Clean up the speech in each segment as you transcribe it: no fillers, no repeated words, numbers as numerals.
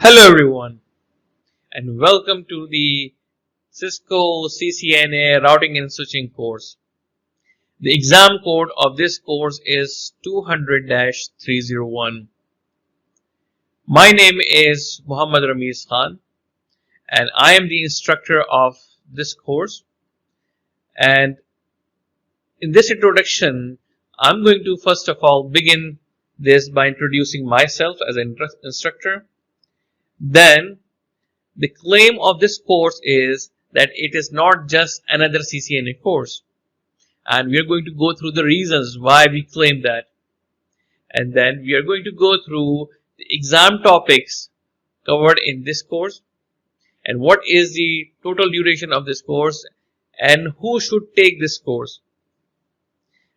Hello everyone and welcome to the Cisco CCNA Routing and Switching course. The exam code of this course is 200-301. My name is Muhammad Ramiz Khan and I am the instructor of this course. And in this introduction, I'm going to first of all begin this by introducing myself as an instructor. Then the claim of this course is that it is not just another CCNA course, and we are going to go through the reasons why we claim that, and then we are going to go through the exam topics covered in this course and what is the total duration of this course and who should take this course.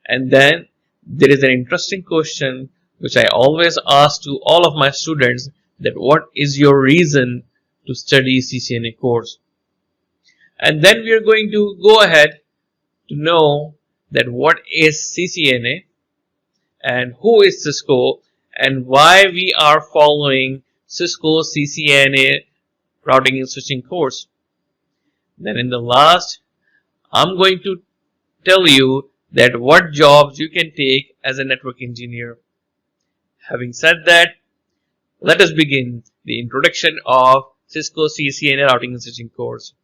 And then there is an interesting question which I always ask to all of my students, that what is your reason to study CCNA course. And then we are going to go ahead to know that what is CCNA and who is Cisco and why we are following Cisco CCNA routing and switching course. Then in the last, I'm going to tell you that what jobs you can take as a network engineer. Having said that, let us begin the introduction of Cisco CCNA routing and switching course.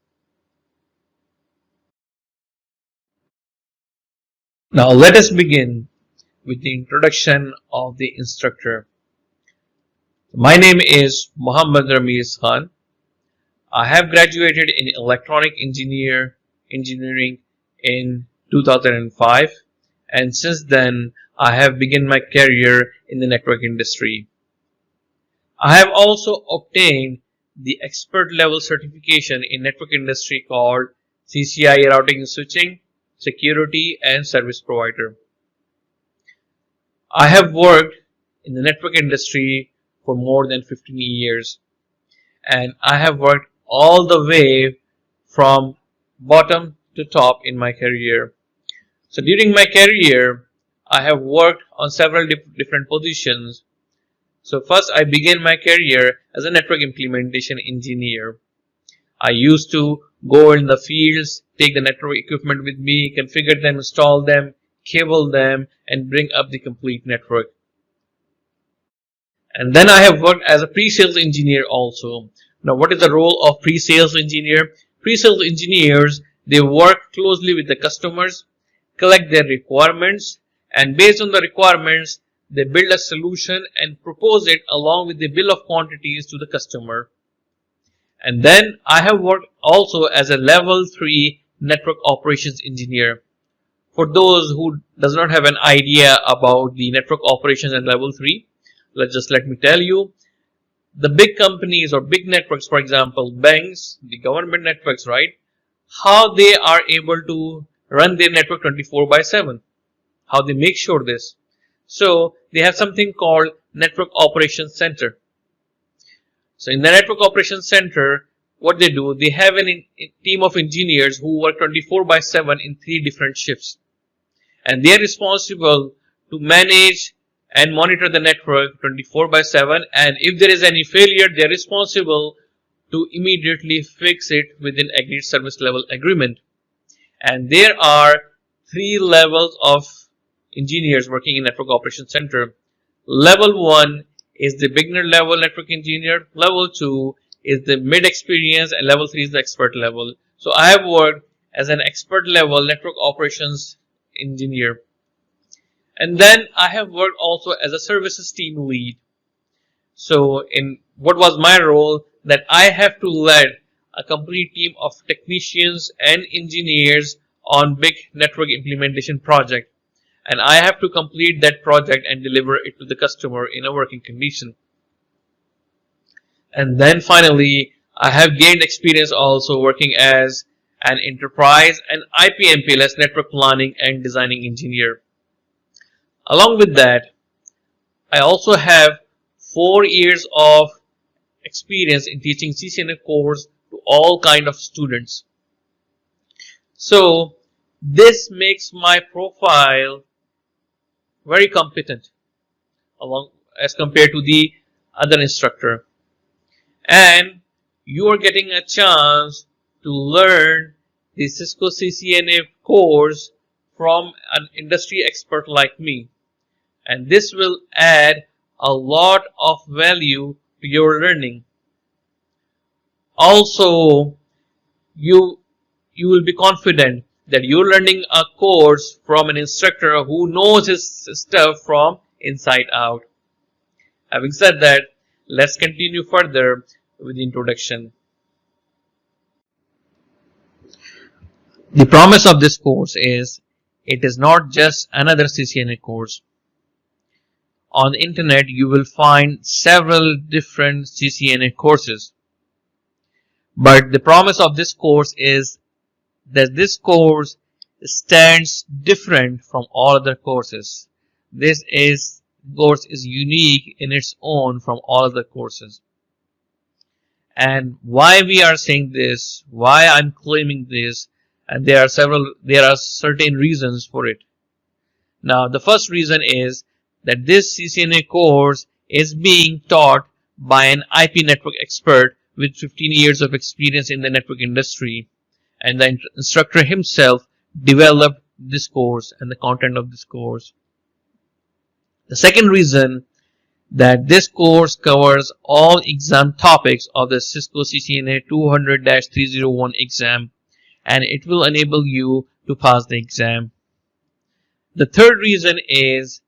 Now let us begin with the introduction of the instructor. My name is Muhammad Ramiz Khan. I have graduated in electronic engineering in 2005, and since then I have begun my career in the network industry. I have also obtained the expert level certification in network industry called CCIE routing and switching, security and service provider. I have worked in the network industry for more than 15 years, and I have worked all the way from bottom to top in my career. So during my career, I have worked on several different positions. So first I began my career as a network implementation engineer. I used to go in the fields, take the network equipment with me, configure them, install them, cable them, and bring up the complete network. And then I have worked as a pre-sales engineer also. Now what is the role of pre-sales engineer? Pre-sales engineers, they work closely with the customers, collect their requirements, and based on the requirements, they build a solution and propose it along with the bill of quantities to the customer. And then I have worked also as a level 3 network operations engineer. For those who does not have an idea about the network operations and level 3, let me tell you, the big companies or big networks, for example, banks, the government networks, right? How they are able to run their network 24/7. How they make sure this. So they have something called Network Operations Center. So in the Network Operations Center, what they do, they have a team of engineers who work 24/7 in 3 different shifts. And they are responsible to manage and monitor the network 24/7. And if there is any failure, they are responsible to immediately fix it within agreed service level agreement. And there are 3 levels of engineers working in Network Operations Center. Level 1 is the beginner level network engineer, level 2 is the mid experience, and level 3 is the expert level. So I have worked as an expert level network operations engineer. And then I have worked also as a services team lead. So in what was my role, that I have to lead a complete team of technicians and engineers on big network implementation project. And I have to complete that project and deliver it to the customer in a working condition. And then finally, I have gained experience also working as an enterprise and IP/MPLS network planning and designing engineer. Along with that, I also have 4 years of experience in teaching CCNA course to all kind of students. So this makes my profile very competent along as compared to the other instructor. and you are getting a chance to learn the Cisco CCNA course from an industry expert like me, and this will add a lot of value to your learning. Also, you will be confident that you're learning a course from an instructor who knows his stuff from inside out. Having said that, let's continue further with the introduction. The promise of this course is it is not just another CCNA course. On the internet, you will find several different CCNA courses. But the promise of this course is that this course stands different from all other courses. This course is unique in its own from all other courses. And why we are saying this, why I'm claiming this, and there are certain reasons for it. Now, the first reason is that this CCNA course is being taught by an IP network expert with 15 years of experience in the network industry, and the instructor himself developed this course and the content of this course. The second reason that this course covers all exam topics of the Cisco CCNA 200-301 exam, and it will enable you to pass the exam. The third reason is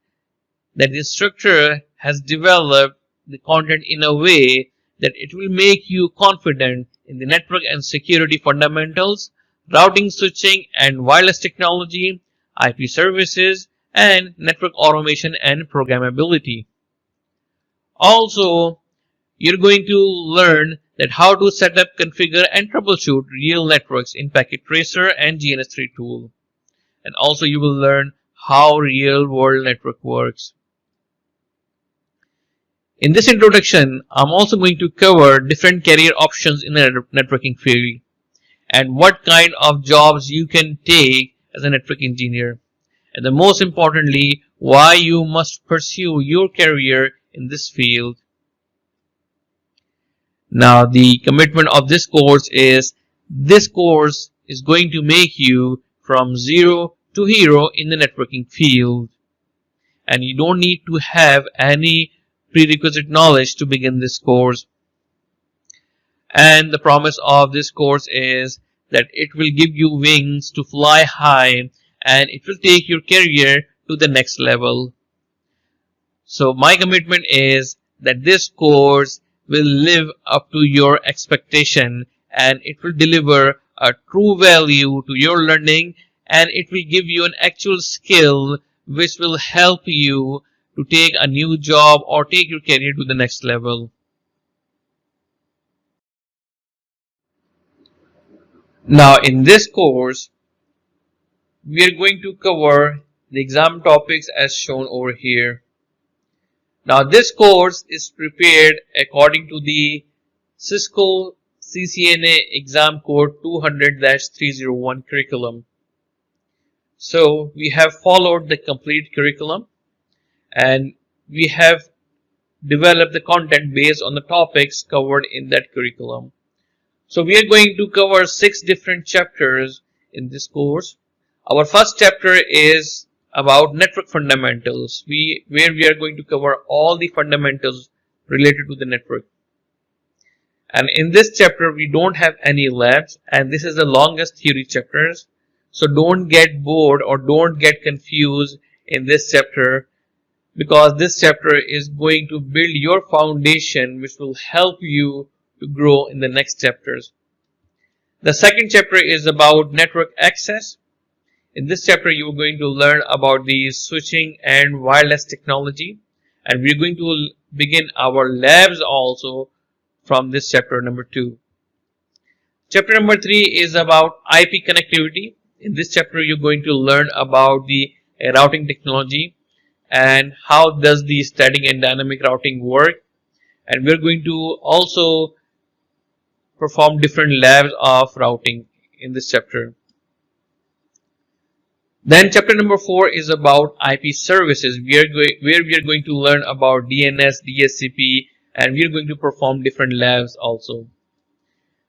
that the instructor has developed the content in a way that it will make you confident in the network and security fundamentals, routing, switching, and wireless technology, IP services, and network automation and programmability. Also, you're going to learn that how to set up, configure, and troubleshoot real networks in Packet Tracer and GNS3 tool. And also you will learn how real-world network works. In this introduction, I'm also going to cover different career options in the networking field and what kind of jobs you can take as a network engineer. And the most importantly, why you must pursue your career in this field. Now, the commitment of this course is going to make you from zero to hero in the networking field. And you don't need to have any prerequisite knowledge to begin this course. And the promise of this course is that it will give you wings to fly high, and it will take your career to the next level. So my commitment is that this course will live up to your expectation, and it will deliver a true value to your learning, and it will give you an actual skill which will help you to take a new job or take your career to the next level. Now, in this course, we are going to cover the exam topics as shown over here. Now, this course is prepared according to the Cisco CCNA exam code 200-301 curriculum. So, we have followed the complete curriculum, and we have developed the content based on the topics covered in that curriculum. So we are going to cover 6 different chapters in this course. Our first chapter is about network fundamentals, where we are going to cover all the fundamentals related to the network. And in this chapter, we don't have any labs, and this is the longest theory chapters. So don't get bored or don't get confused in this chapter, because this chapter is going to build your foundation, which will help you to grow in the next chapters. The second chapter is about network access. In this chapter, you are going to learn about the switching and wireless technology, and we are going to begin our labs also from this chapter number 2. Chapter number 3 is about IP connectivity. In this chapter, you're going to learn about the routing technology and how does the static and dynamic routing work, and we're going to also perform different labs of routing in this chapter. Then chapter number 4 is about IP services, where we are going to learn about DNS, DHCP, and we are going to perform different labs also.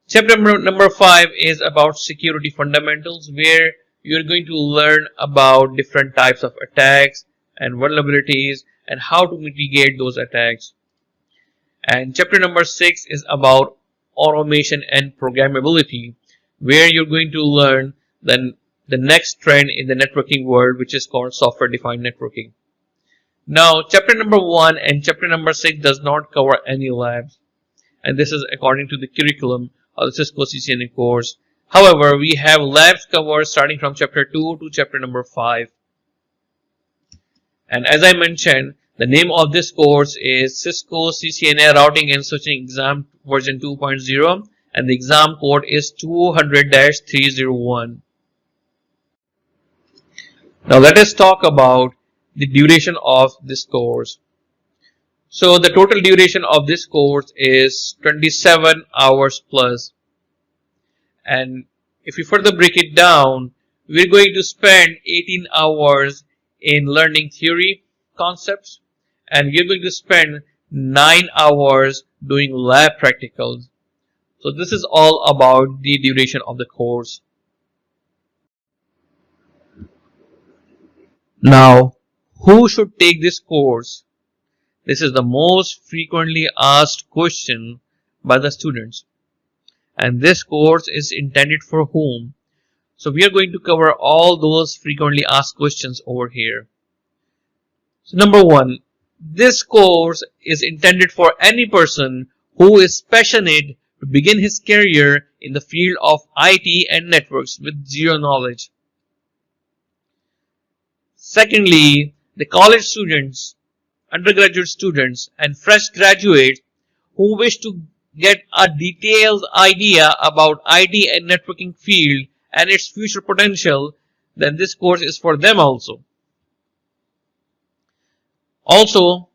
Chapter number 5 is about security fundamentals, where you're going to learn about different types of attacks and vulnerabilities and how to mitigate those attacks. And chapter number 6 is about automation and programmability, where you're going to learn the next trend in the networking world, which is called software defined networking. Now, chapter number 1 and chapter number 6 does not cover any labs, and this is according to the curriculum of the Cisco CCNA course. However, we have labs covered starting from chapter 2 to chapter number 5. And as I mentioned, the name of this course is Cisco CCNA Routing and Switching Exam version 2.0, and the exam code is 200-301. Now let us talk about the duration of this course. So the total duration of this course is 27 hours plus. And if we further break it down, we're going to spend 18 hours in learning theory concepts, and we're going to spend 9 hours doing lab practicals. So this is all about the duration of the course. Now, who should take this course? This is the most frequently asked question by the students. And this course is intended for whom? So we are going to cover all those frequently asked questions over here. So number 1, this course is intended for any person who is passionate to begin his career in the field of IT and networks with zero knowledge. Secondly, the college students, undergraduate students, and fresh graduates who wish to get a detailed idea about IT and networking field and its future potential, then this course is for them also. Also,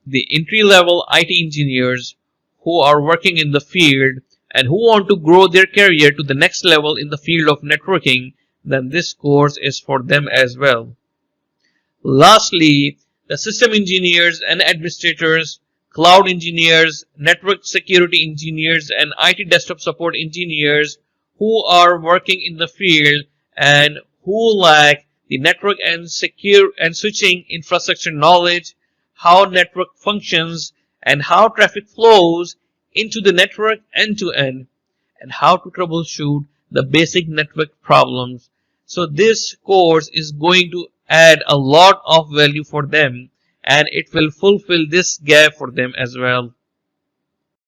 the entry-level IT engineers who are working in the field and who want to grow their career to the next level in the field of networking, then this course is for them as well. Lastly, the system engineers and administrators, cloud engineers, network security engineers, and IT desktop support engineers who are working in the field and who lack the network and secure and switching infrastructure knowledge, how network functions, and how traffic flows into the network end to end, and how to troubleshoot the basic network problems. So this course is going to add a lot of value for them, and it will fulfill this gap for them as well.